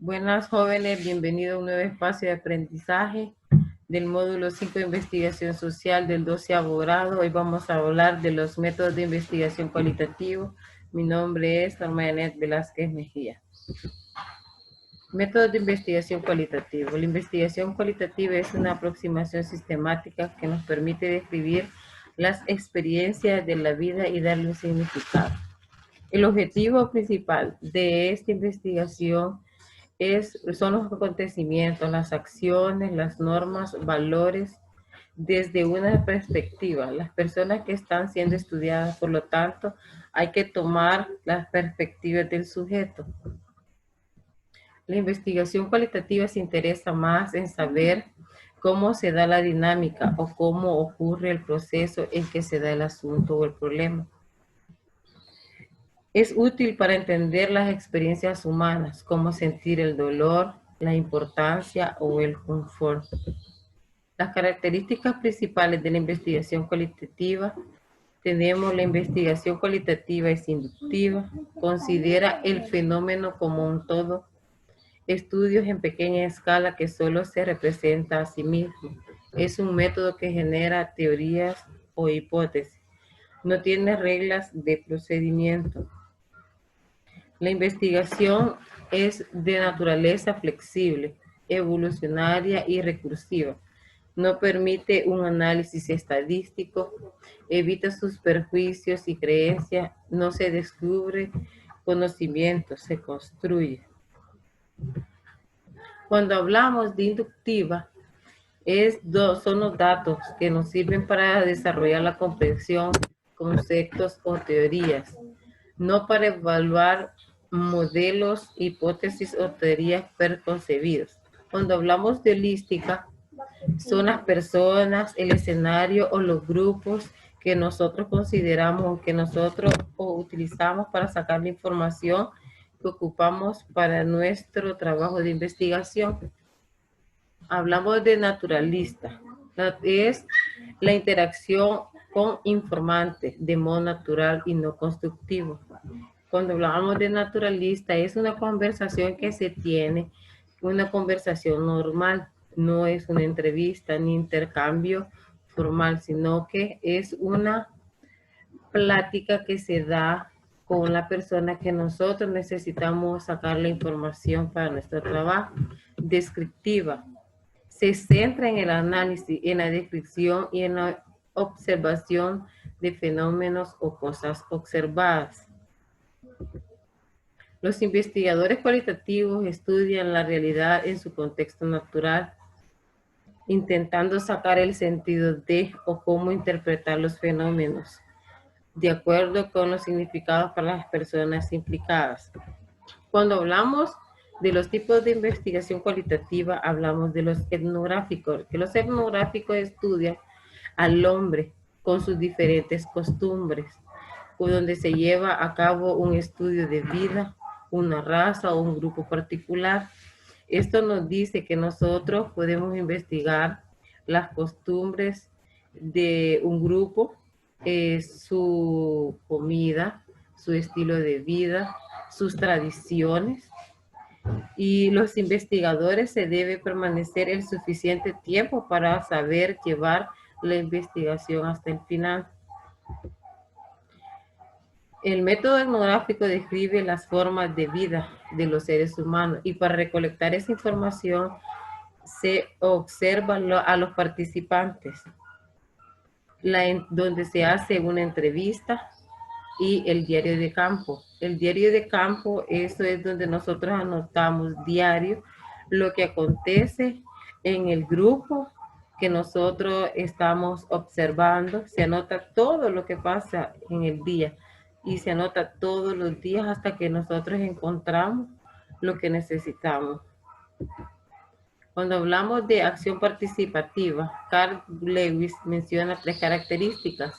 Buenas jóvenes, bienvenidos a un nuevo espacio de aprendizaje del módulo 5 de investigación social del 12º grado. Hoy vamos a hablar de los métodos de investigación cualitativo. Mi nombre es Norma Janet Velázquez Mejía. Métodos de investigación cualitativo. La investigación cualitativa es una aproximación sistemática que nos permite describir las experiencias de la vida y darle un significado. El objetivo principal de esta investigación son los acontecimientos, las acciones, las normas, valores, desde una perspectiva. Las personas que están siendo estudiadas, por lo tanto, hay que tomar las perspectivas del sujeto. La investigación cualitativa se interesa más en saber cómo se da la dinámica o cómo ocurre el proceso en que se da el asunto o el problema. Es útil para entender las experiencias humanas, como sentir el dolor, la importancia o el confort. Las características principales de la investigación cualitativa: tenemos la investigación cualitativa es inductiva, considera el fenómeno como un todo, estudios en pequeña escala que solo se representa a sí mismo, es un método que genera teorías o hipótesis, no tiene reglas de procedimiento. La investigación es de naturaleza flexible, evolucionaria y recursiva. No permite un análisis estadístico, evita sus perjuicios y creencias, no se descubre conocimiento, se construye. Cuando hablamos de inductiva, son los datos que nos sirven para desarrollar la comprensión, conceptos o teorías, no para evaluar modelos, hipótesis o teorías preconcebidas. Cuando hablamos de holística, son las personas, el escenario o los grupos que nosotros consideramos, que nosotros utilizamos para sacar la información que ocupamos para nuestro trabajo de investigación. Hablamos de naturalista, es la interacción con informantes de modo natural y no constructivo. Cuando hablamos de naturalista, es una conversación que se tiene, una conversación normal, no es una entrevista ni intercambio formal, sino que es una plática que se da con la persona que nosotros necesitamos sacar la información para nuestro trabajo. Descriptiva, se centra en el análisis, en la descripción y en la observación de fenómenos o cosas observadas. Los investigadores cualitativos estudian la realidad en su contexto natural, intentando sacar el sentido de o cómo interpretar los fenómenos, de acuerdo con los significados para las personas implicadas. Cuando hablamos de los tipos de investigación cualitativa, hablamos de los etnográficos, que los etnográficos estudian al hombre con sus diferentes costumbres, donde se lleva a cabo un estudio de vida, una raza o un grupo particular. Esto nos dice que nosotros podemos investigar las costumbres de un grupo, su comida, su estilo de vida, sus tradiciones, y los investigadores se debe permanecer el suficiente tiempo para saber llevar la investigación hasta el final. El método etnográfico describe las formas de vida de los seres humanos y para recolectar esa información se observa a los participantes, donde se hace una entrevista y el diario de campo. El diario de campo, eso es donde nosotros anotamos diario lo que acontece en el grupo que nosotros estamos observando. Se anota todo lo que pasa en el día y se anota todos los días hasta que nosotros encontramos lo que necesitamos. Cuando hablamos de acción participativa, Carl Lewis menciona 3 características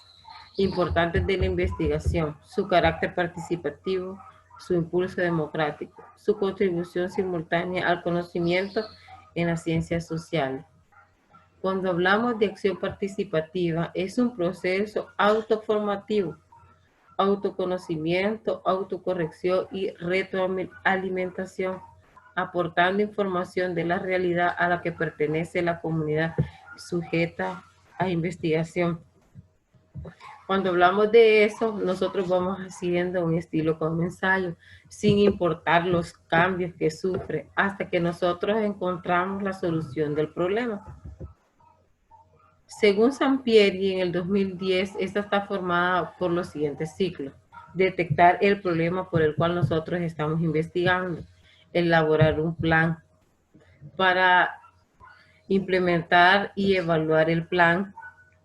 importantes de la investigación: su carácter participativo, su impulso democrático, su contribución simultánea al conocimiento en las ciencias sociales. Cuando hablamos de acción participativa, es un proceso autoformativo, autoconocimiento, autocorrección y retroalimentación. aportando información de la realidad a la que pertenece la comunidad sujeta a investigación. Cuando hablamos de eso, nosotros vamos haciendo un estilo como ensayo, sin importar los cambios que sufre, hasta que nosotros encontramos la solución del problema. Según Sampieri, en el 2010, esta está formada por los siguientes ciclos: detectar el problema por el cual nosotros estamos investigando, elaborar un plan para implementar y evaluar el plan.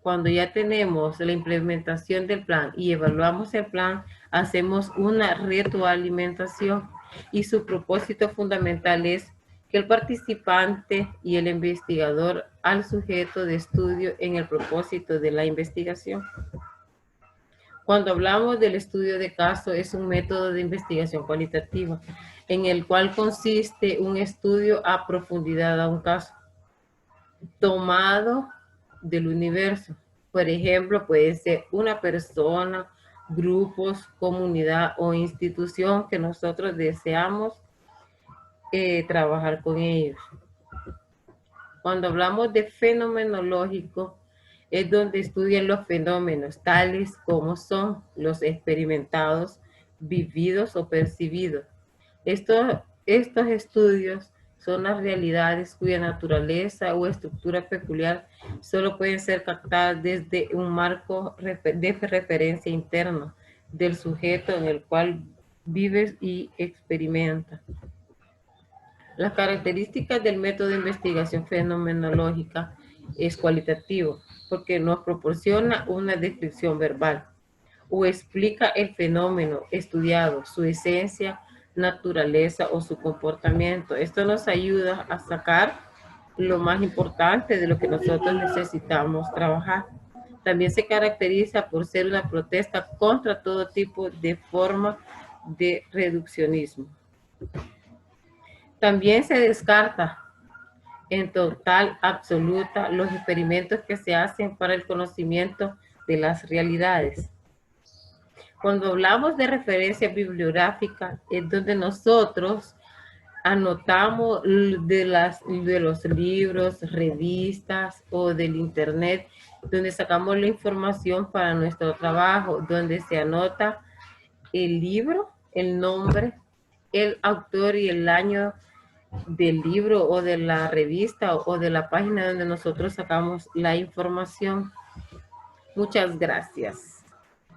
Cuando ya tenemos la implementación del plan y evaluamos el plan, hacemos una retroalimentación, y su propósito fundamental es que el participante y el investigador al sujeto de estudio en el propósito de la investigación. Cuando hablamos del estudio de caso, es un método de investigación cualitativa en el cual consiste un estudio a profundidad a un caso tomado del universo. Por ejemplo, puede ser una persona, grupos, comunidad o institución que nosotros deseamos trabajar con ellos. Cuando hablamos de fenomenológico, es donde estudian los fenómenos tales como son los experimentados, vividos o percibidos. Estos estudios son las realidades cuya naturaleza o estructura peculiar solo pueden ser captadas desde un marco de referencia interno del sujeto en el cual vives y experimenta. Las características del método de investigación fenomenológica es cualitativo, porque nos proporciona una descripción verbal o explica el fenómeno estudiado, su esencia, naturaleza o su comportamiento. Esto nos ayuda a sacar lo más importante de lo que nosotros necesitamos trabajar. También se caracteriza por ser una protesta contra todo tipo de forma de reduccionismo. También se descarta en total absoluta los experimentos que se hacen para el conocimiento de las realidades. Cuando hablamos de referencia bibliográfica, es donde nosotros anotamos de los libros, revistas o del internet, donde sacamos la información para nuestro trabajo, donde se anota el libro, el nombre, el autor y el año del libro o de la revista o de la página donde nosotros sacamos la información. Muchas gracias.